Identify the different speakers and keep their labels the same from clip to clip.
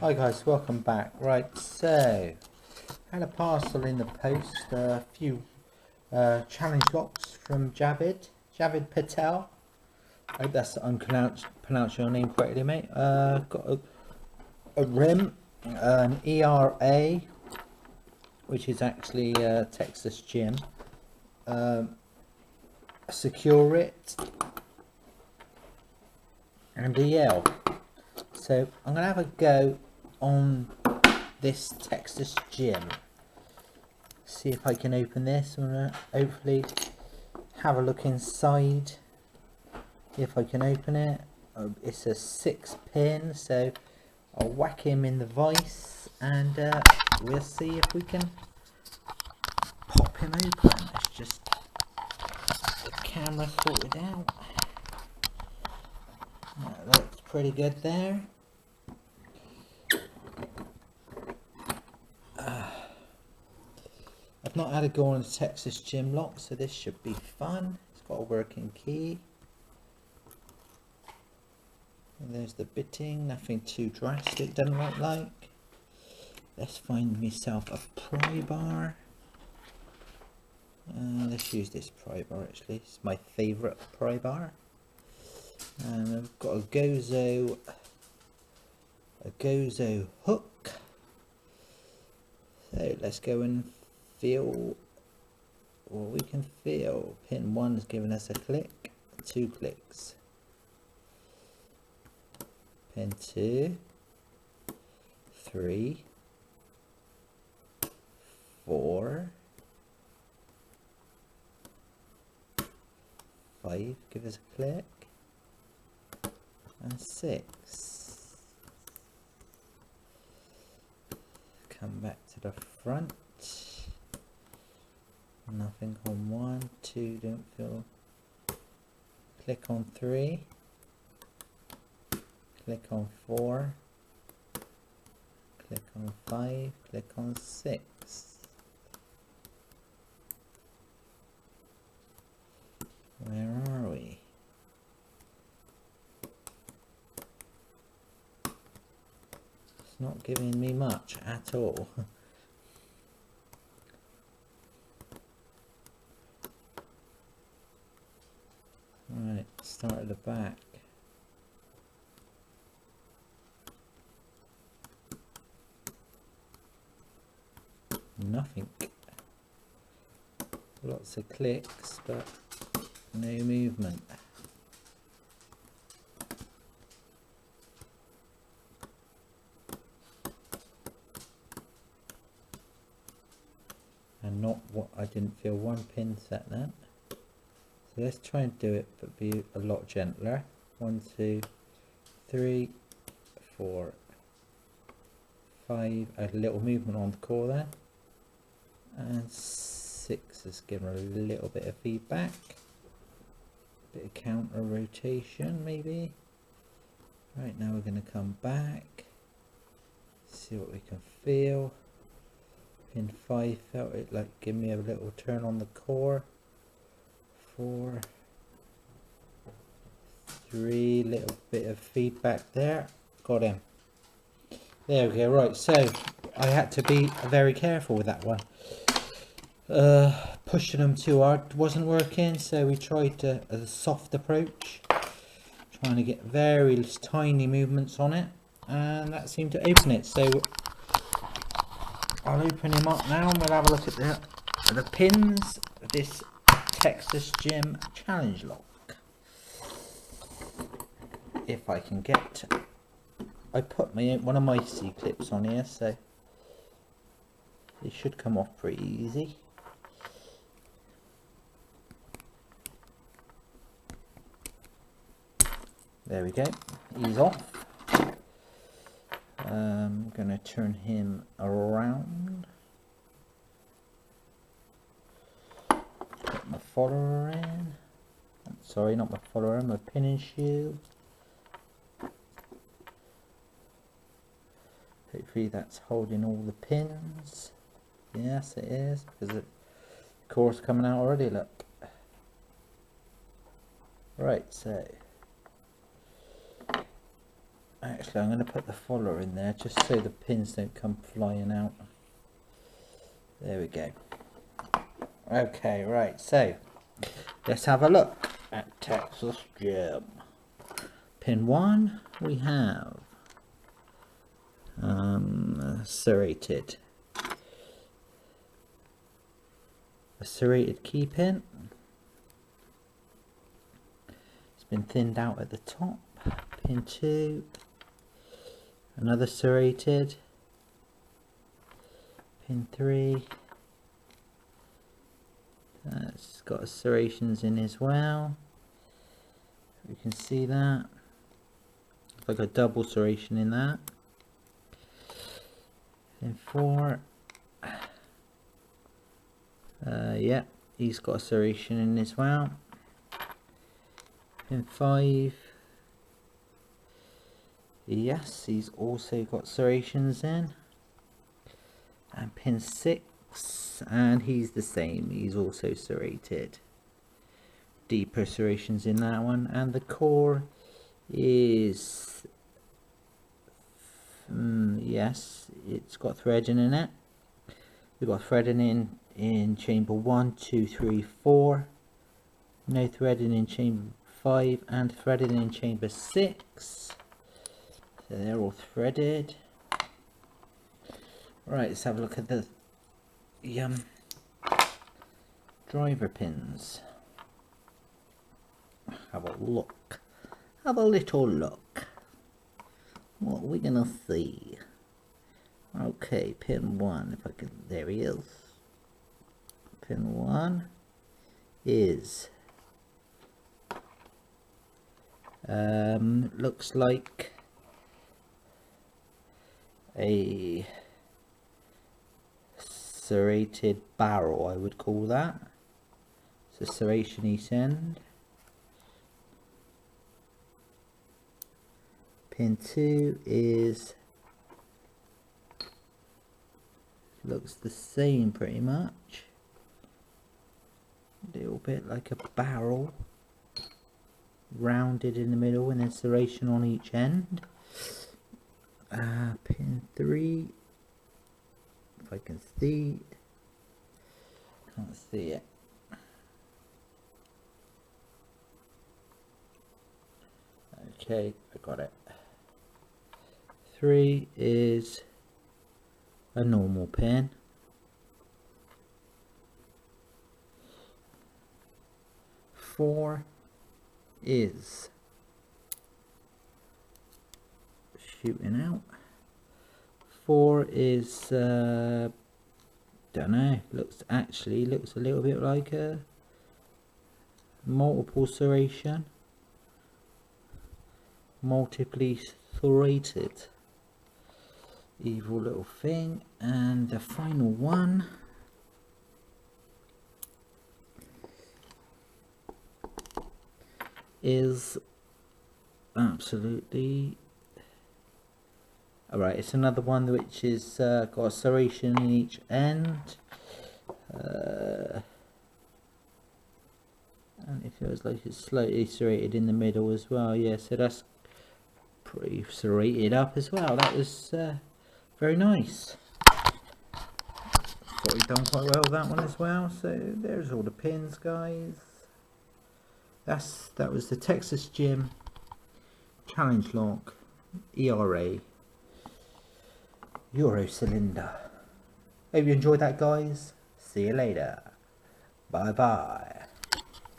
Speaker 1: Hi guys, welcome back. Right, so had a parcel in the post, a few challenge locks from Javid Patel. I hope that's pronounced your name correctly, mate. Got a rim, an ERA, which is actually Texas Gym. Secure it, and a Yale. So I'm gonna have a go on this Texas Gym. See if I can open this. I'm gonna hopefully have a look inside if I can open it. It's a 6-pin, so I'll whack him in the vice and we'll see if we can pop him open. Let's just get the camera sorted out. That looks pretty good there. I've not had a go on a Texas Gym lock, so this should be fun. It's got a working key. And there's the bitting, nothing too drastic, doesn't look like. Let's find myself a pry bar. Let's use this pry bar actually, it's my favourite pry bar. And I've got a gozo hook. So let's go and feel what we can feel. Pin 1 is giving us a click, 2 clicks. Pin 2, 3, 4, 5, give us a click, and 6. Come back to the front. Nothing on 1, 2, don't feel. Click on 3. Click on 4. Click on 5. Click on 6. Where are we? It's not giving me much at all. Right, start at the back. Nothing. Lots of clicks, but no movement. And not what I didn't feel one pin set that. So let's try and do it, but be a lot gentler. 1, 2, 3, 4, 5. A little movement on the core there. And 6 is giving a little bit of feedback. Bit of counter rotation maybe. Right, now we're going to come back. See what we can feel. Pin 5 felt it like give me a little turn on the core. 4, 3, little bit of feedback there. Got him. There we go. Right, so I had to be very careful with that one. Pushing them too hard wasn't working, so we tried a soft approach, trying to get very tiny movements on it, and that seemed to open it. So I'll open him up now and we'll have a look at the pins of this Texas Gym challenge lock. If I can get, I put one of my C clips on here, so it should come off pretty easy. There we go, he's off. I'm going to turn him around. Put my follower in. Sorry, not my follower, my pin and shoe. Hopefully that's holding all the pins. Yes, it is, because the core's coming out already, look. Right, so actually I'm going to put the follower in there just so the pins don't come flying out. There we go. Okay, right, so let's have a look at Texas Gem. Pin 1 we have serrated. A serrated key pin. It's been thinned out at the top. Pin 2, another serrated. Pin 3, it's got serrations in as well. You can see that. It's like a double serration in that. Pin 4, yeah, he's got a serration in as well. Pin 5, yes, he's also got serrations in. And pin 6, and he's the same, he's also serrated. Deeper serrations in that one, and the core is yes, it's got threading in it. We've got threading in chamber 1, 2, 3, 4. No threading in chamber 5, and threading in chamber 6. So they're all threaded. Right, let's have a look at the driver pins. Have a look. Have a little look. What are we gonna see? Okay, pin 1, if I can, there he is. Pin 1 is looks like a serrated barrel, I would call that. It's a serration each end. Pin 2 is, looks the same pretty much. A little bit like a barrel, rounded in the middle and then serration on each end. Pin 3, if I can see, can't see it. Okay, I got it. 3 is a normal pin. 4 is shooting out. 4 is don't know, looks a little bit like a multiple serration, multiply serrated, evil little thing. And the final one is absolutely alright. It's another one which is got a serration in each end, and it feels like it's slightly serrated in the middle as well. Yeah, so that's pretty serrated up as well. That was very nice. Thought we'd done quite well with that one as well. So there's all the pins, guys. That was the Texas Gym Challenge Lock ERA Euro Cylinder. Hope you enjoyed that, guys. See you later. Bye bye.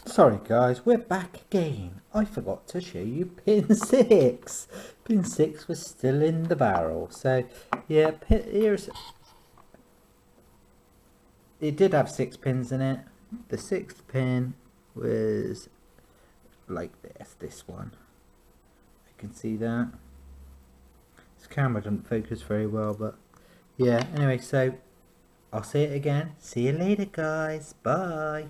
Speaker 1: Sorry guys, we're back again. I forgot to show you pin 6. Pin 6 was still in the barrel. So yeah, here's, it did have 6 pins in it. The 6th pin was like this one. You can see that. This camera doesn't focus very well, but yeah, anyway, so I'll say it again. See you later, guys. Bye.